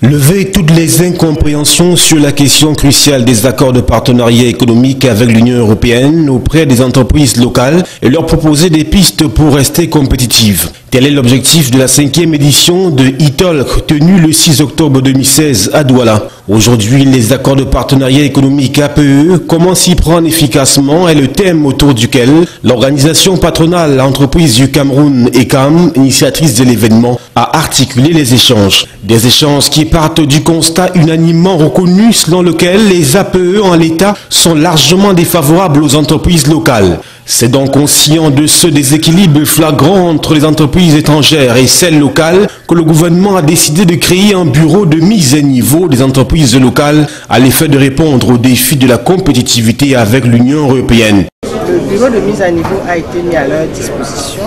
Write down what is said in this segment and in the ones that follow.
Lever toutes les incompréhensions sur la question cruciale des accords de partenariat économique avec l'Union européenne auprès des entreprises locales et leur proposer des pistes pour rester compétitives. Tel est l'objectif de la 5e édition de e-Talk tenue le 6 octobre 2016 à Douala. Aujourd'hui, les accords de partenariat économique APE, comment s'y prendre efficacement est le thème autour duquel l'organisation patronale Entreprises du Cameroun ECAM, initiatrice de l'événement, a articulé les échanges. Des échanges qui partent du constat unanimement reconnu selon lequel les APE en l'état sont largement défavorables aux entreprises locales. C'est donc conscient de ce déséquilibre flagrant entre les entreprises étrangères et celles locales que le gouvernement a décidé de créer un bureau de mise à niveau des entreprises locales à l'effet de répondre aux défis de la compétitivité avec l'Union européenne. Le bureau de mise à niveau a été mis à leur disposition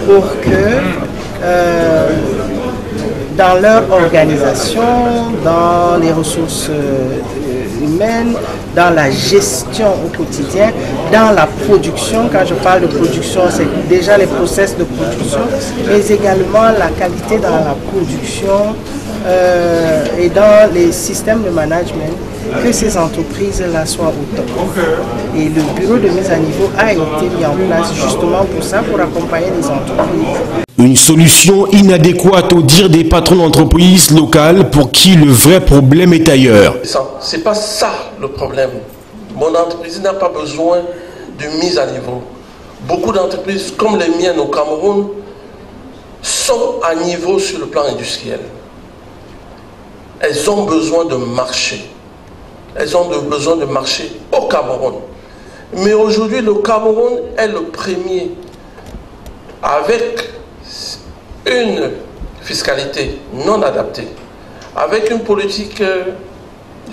pour que dans leur organisation, dans les ressources humaines, dans la gestion au quotidien, dans la production. Quand je parle de production, c'est déjà les process de production, mais également la qualité dans la production et dans les systèmes de management, que ces entreprises-là soient au top. Et le bureau de mise à niveau a été mis en place justement pour ça, pour accompagner les entreprises. Une solution inadéquate au dire des patrons d'entreprises locales pour qui le vrai problème est ailleurs. C'est pas ça le problème. Mon entreprise n'a pas besoin de mise à niveau. Beaucoup d'entreprises comme les miennes au Cameroun sont à niveau sur le plan industriel. Elles ont besoin de marché. Elles ont besoin de marché au Cameroun. Mais aujourd'hui, le Cameroun est le premier avec une fiscalité non adaptée, avec une politique,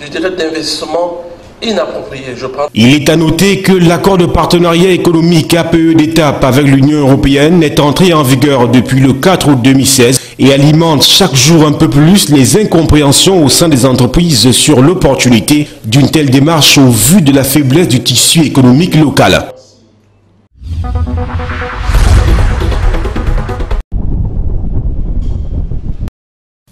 je dirais, d'investissement inappropriée. Il est à noter que l'accord de partenariat économique APE d'étape avec l'Union européenne est entré en vigueur depuis le 4 août 2016 et alimente chaque jour un peu plus les incompréhensions au sein des entreprises sur l'opportunité d'une telle démarche au vu de la faiblesse du tissu économique local.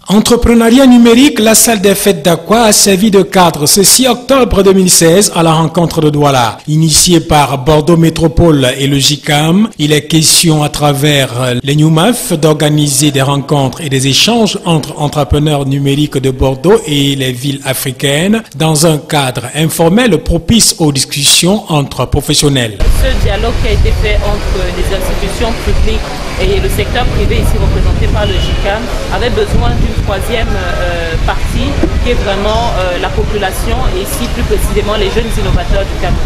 Entrepreneuriat numérique, la salle des fêtes d'Aqua a servi de cadre ce 6 octobre 2016 à la rencontre de Douala. Initié par Bordeaux Métropole et le JICAM, il est question à travers les NewMaf d'organiser des rencontres et des échanges entre entrepreneurs numériques de Bordeaux et les villes africaines dans un cadre informel propice aux discussions entre professionnels. Ce dialogue qui a été fait entre les institutions publiques et le secteur privé ici représenté par le JICAM avait besoin d'une troisième partie qui est vraiment la population et ici plus précisément les jeunes innovateurs du Cameroun.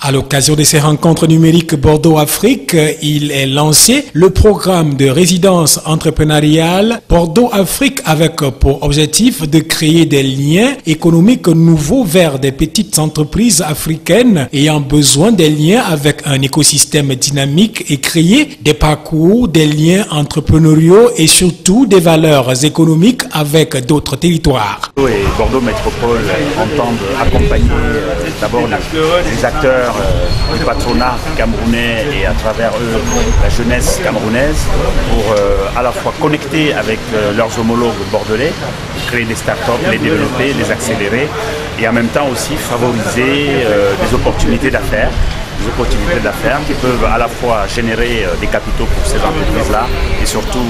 À l'occasion de ces rencontres numériques Bordeaux-Afrique, il est lancé le programme de résidence entrepreneuriale Bordeaux-Afrique avec pour objectif de créer des liens économiques nouveaux vers des petites entreprises africaines ayant besoin des liens avec un écosystème dynamique et créer des parcours, des liens entrepreneuriaux et surtout des valeurs économiques avec d'autres territoires. Et Bordeaux Métropole entendent accompagner d'abord les acteurs du patronat camerounais et à travers eux la jeunesse camerounaise pour à la fois connecter avec leurs homologues bordelais, créer des startups, les développer, les accélérer et en même temps aussi favoriser des opportunités d'affaires. Des opportunités d'affaires qui peuvent à la fois générer des capitaux pour ces entreprises-là et surtout,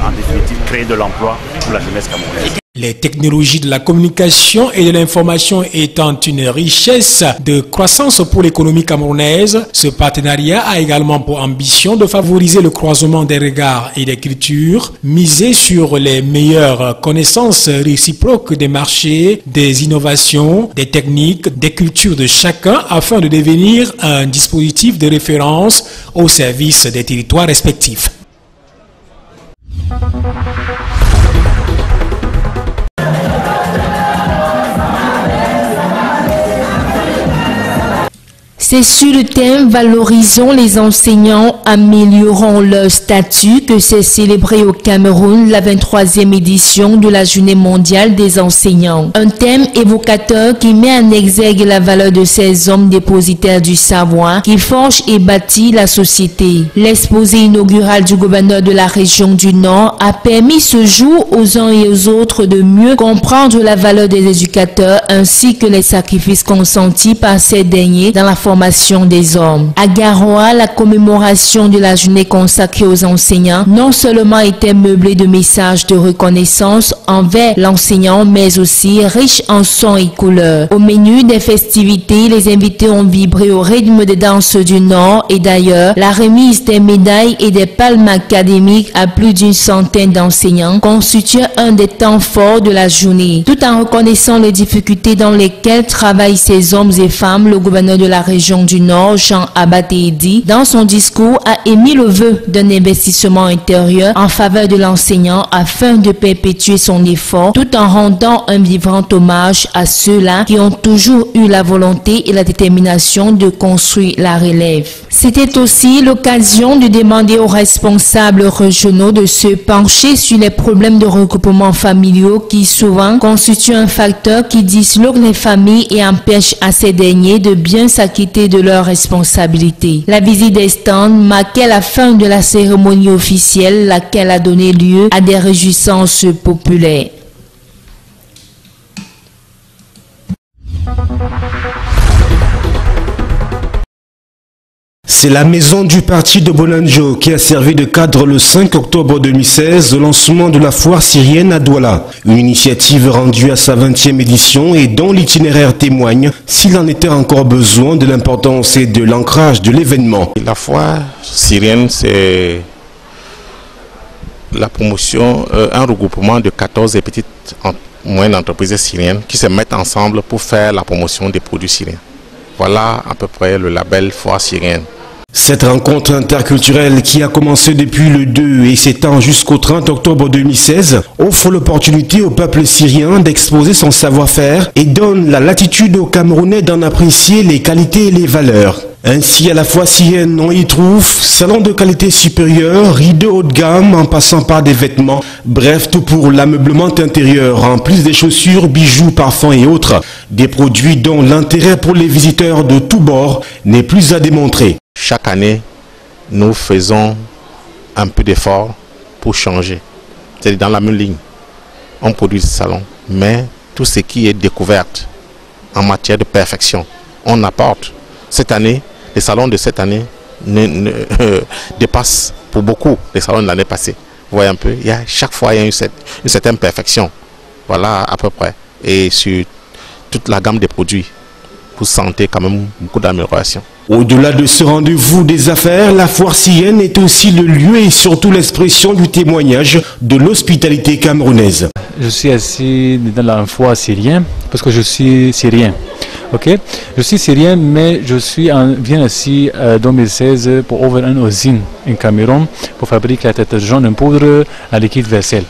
en définitive, créer de l'emploi pour la jeunesse camerounaise. Les technologies de la communication et de l'information étant une richesse de croissance pour l'économie camerounaise, ce partenariat a également pour ambition de favoriser le croisement des regards et des cultures, miser sur les meilleures connaissances réciproques des marchés, des innovations, des techniques, des cultures de chacun afin de devenir un dispositif de référence au service des territoires respectifs. C'est sur le thème « Valorisons les enseignants, améliorons leur statut » que s'est célébré au Cameroun la 23e édition de la Journée mondiale des enseignants. Un thème évocateur qui met en exergue la valeur de ces hommes dépositaires du savoir qui forgent et bâtit la société. L'exposé inaugural du gouverneur de la région du Nord a permis ce jour aux uns et aux autres de mieux comprendre la valeur des éducateurs ainsi que les sacrifices consentis par ces derniers dans la formation des hommes. À Garoua, la commémoration de la journée consacrée aux enseignants non seulement était meublée de messages de reconnaissance envers l'enseignant, mais aussi riche en sons et couleurs. Au menu des festivités, les invités ont vibré au rythme des danses du Nord et d'ailleurs, la remise des médailles et des palmes académiques à plus d'une centaine d'enseignants constitue un des temps forts de la journée. Tout en reconnaissant les difficultés dans lesquelles travaillent ces hommes et femmes, le gouverneur de la région du Nord, Jean Abatédi, dans son discours, a émis le vœu d'un investissement intérieur en faveur de l'enseignant afin de perpétuer son effort tout en rendant un vivant hommage à ceux-là qui ont toujours eu la volonté et la détermination de construire la relève. C'était aussi l'occasion de demander aux responsables régionaux de se pencher sur les problèmes de regroupement familiaux qui souvent constituent un facteur qui disloque les familles et empêche à ces derniers de bien s'acquitter de leurs responsabilités. La visite des stands marquait la fin de la cérémonie officielle, laquelle a donné lieu à des réjouissances populaires. C'est la maison du parti de Bonanjo qui a servi de cadre le 5 octobre 2016 au lancement de la foire syrienne à Douala. Une initiative rendue à sa 20e édition et dont l'itinéraire témoigne, s'il en était encore besoin, de l'importance et de l'ancrage de l'événement. La foire syrienne, c'est la promotion, un regroupement de 14 petites moyennes entreprises syriennes qui se mettent ensemble pour faire la promotion des produits syriens. Voilà à peu près le label foire syrienne. Cette rencontre interculturelle qui a commencé depuis le 2 et s'étend jusqu'au 30 octobre 2016 offre l'opportunité au peuple syrien d'exposer son savoir-faire et donne la latitude aux Camerounais d'en apprécier les qualités et les valeurs. Ainsi, à la foire syrienne, on y trouve salons de qualité supérieure, rideaux haut de gamme en passant par des vêtements, bref, tout pour l'ameublement intérieur, en plus des chaussures, bijoux, parfums et autres. Des produits dont l'intérêt pour les visiteurs de tous bords n'est plus à démontrer. Chaque année, nous faisons un peu d'effort pour changer. C'est dans la même ligne. On produit des salons, mais tout ce qui est découverte en matière de perfection, on apporte. Cette année, les salons de cette année dépassent pour beaucoup les salons de l'année passée. Vous voyez un peu, chaque fois il y a une certaine perfection. Voilà à peu près. Et sur toute la gamme des produits, vous sentez quand même beaucoup d'amélioration. Au-delà de ce rendez-vous des affaires, la foire syrienne est aussi le lieu et surtout l'expression du témoignage de l'hospitalité camerounaise. Je suis assis dans la foire syrienne parce que je suis syrien. Okay. Je suis syrien, mais je viens ici en 2016 pour ouvrir une usine en Cameroun pour fabriquer la détergent en poudre à liquide vaisselle.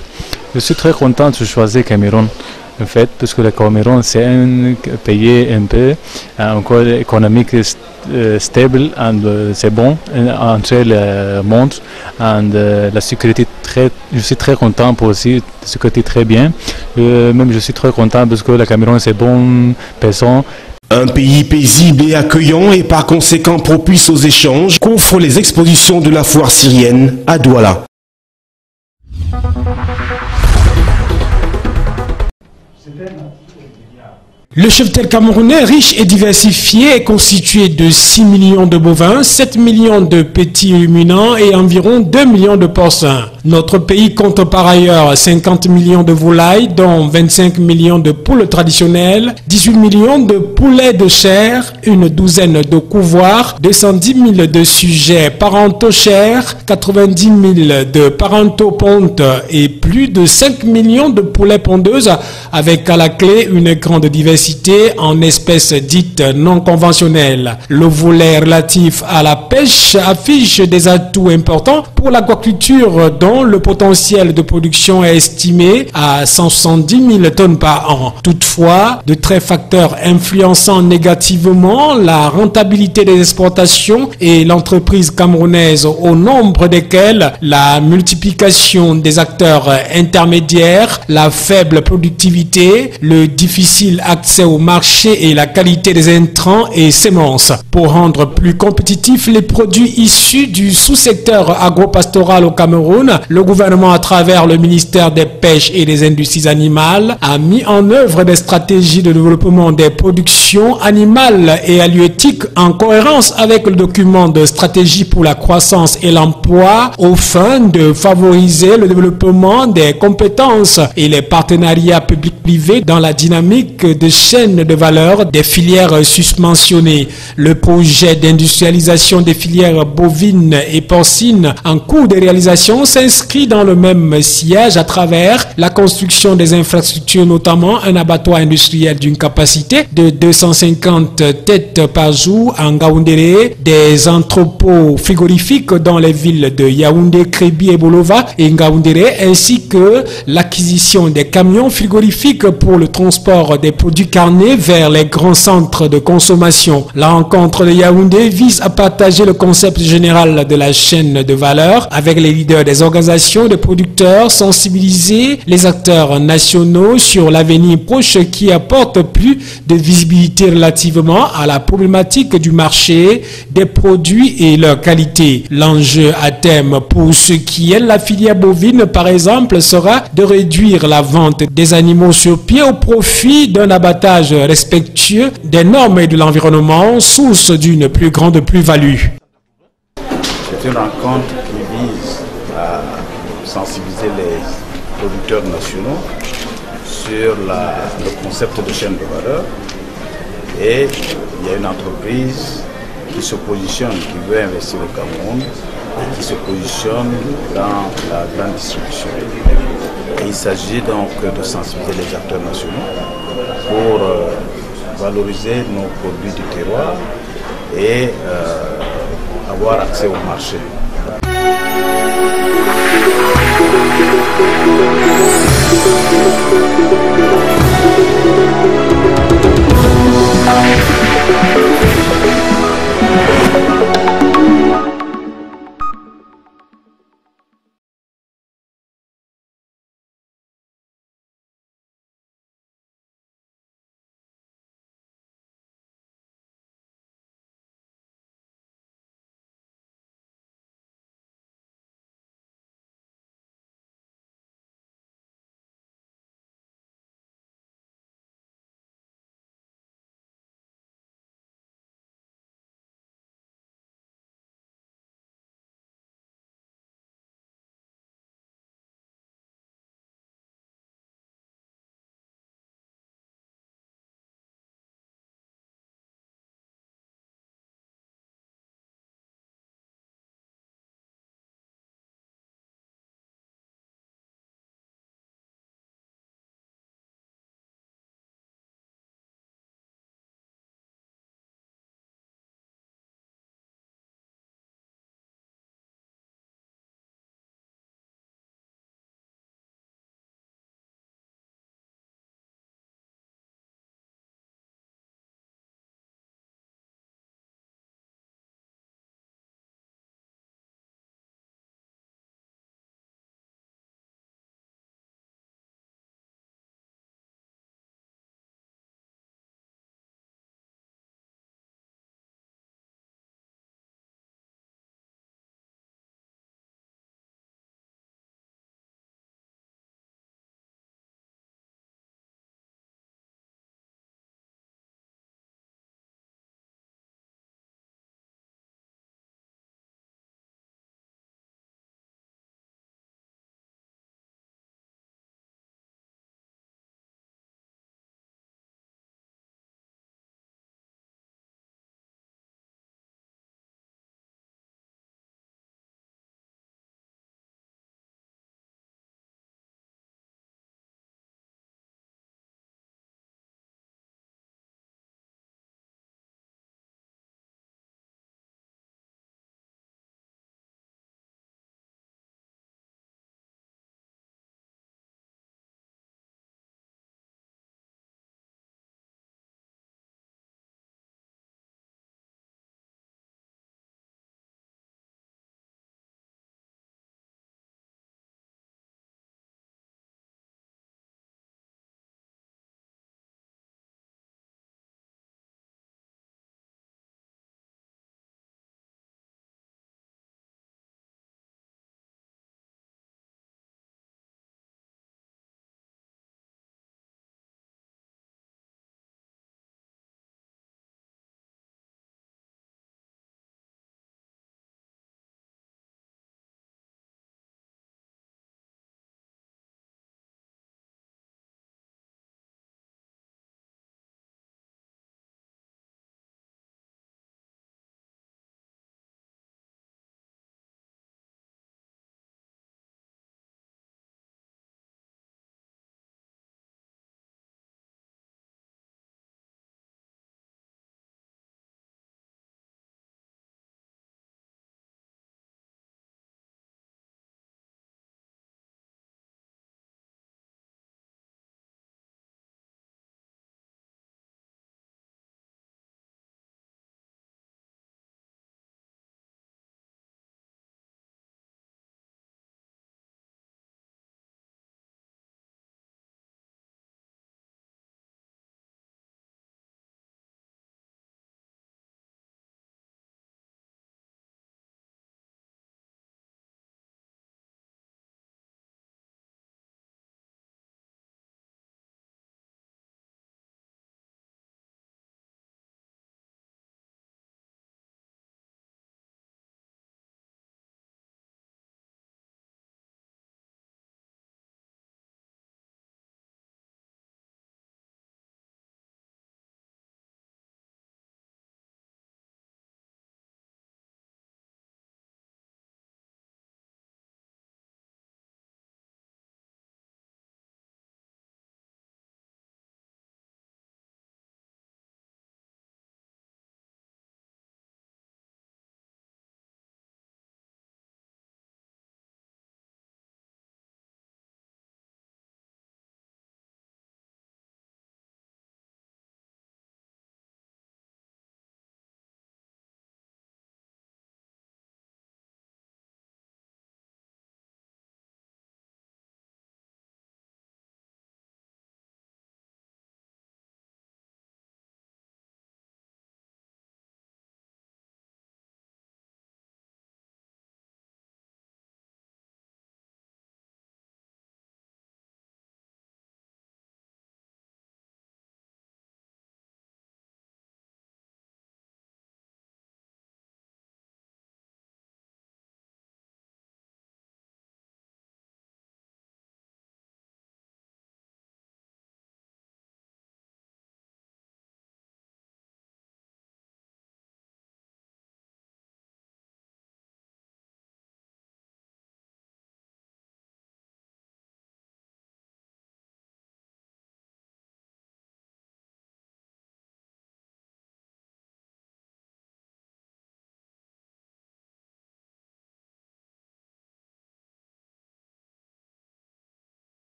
Je suis très content de choisir Cameroun. En fait, parce que le Cameroun, c'est un pays un peu encore économique stable, c'est bon entre le monde, et la sécurité je suis très content pour aussi la sécurité très bien. Même je suis très content parce que le Cameroun c'est bon personne. Un pays paisible et accueillant et par conséquent propice aux échanges qu'offrent les expositions de la foire syrienne à Douala. Le cheptel camerounais, riche et diversifié, est constitué de 6 millions de bovins, 7 millions de petits ruminants et environ 2 millions de porcins. Notre pays compte par ailleurs 50 millions de volailles, dont 25 millions de poules traditionnelles, 18 millions de poulets de chair, une douzaine de couvoirs, 210 000 de sujets parentaux chairs, 90 000 de parentaux pontes et plus de 5 millions de poulets pondeuses, avec à la clé une grande diversité biodiversité en espèces dites non conventionnelles. Le volet relatif à la pêche affiche des atouts importants pour l'aquaculture dont le potentiel de production est estimé à 170 000 tonnes par an. Toutefois, de très facteurs influençant négativement la rentabilité des exportations et l'entreprise camerounaise, au nombre desquelles la multiplication des acteurs intermédiaires, la faible productivité, le difficile accès au marché et la qualité des intrants et semences. Pour rendre plus compétitifs les produits issus du sous-secteur agropastoral au Cameroun, le gouvernement, à travers le ministère des Pêches et des Industries animales, a mis en œuvre des stratégies de développement des productions animales et halieutiques en cohérence avec le document de stratégie pour la croissance et l'emploi, aux fins de favoriser le développement des compétences et les partenariats publics-privés dans la dynamique de chaîne de valeur des filières susmentionnées. Le projet d'industrialisation des filières bovines et porcines en cours de réalisation s'inscrit dans le même sillage à travers la construction des infrastructures, notamment un abattoir industriel d'une capacité de 250 têtes par jour en Ngaoundéré, des entrepôts frigorifiques dans les villes de Yaoundé, Kribi et Bolova et Ngaoundéré, ainsi que l'acquisition des camions frigorifiques pour le transport des produits carnés vers les grands centres de consommation. La rencontre de Yaoundé vise à partager le concept général de la chaîne de valeur avec les leaders des organisations de producteurs, sensibiliser les acteurs nationaux sur l'avenir proche qui apporte plus de visibilité relativement à la problématique du marché des produits et leur qualité. L'enjeu à terme pour ce qui est la filière bovine, par exemple, sera de réduire la vente des animaux sur pied au profit d'un abattage respectueux des normes et de l'environnement, source d'une plus grande plus-value. C'est une rencontre qui vise à sensibiliser les producteurs nationaux sur le concept de chaîne de valeur. Et il y a une entreprise qui se positionne, qui veut investir au Cameroun et qui se positionne dans la grande distribution. Et il s'agit donc de sensibiliser les acteurs nationaux pour valoriser nos produits du terroir et avoir accès au marché.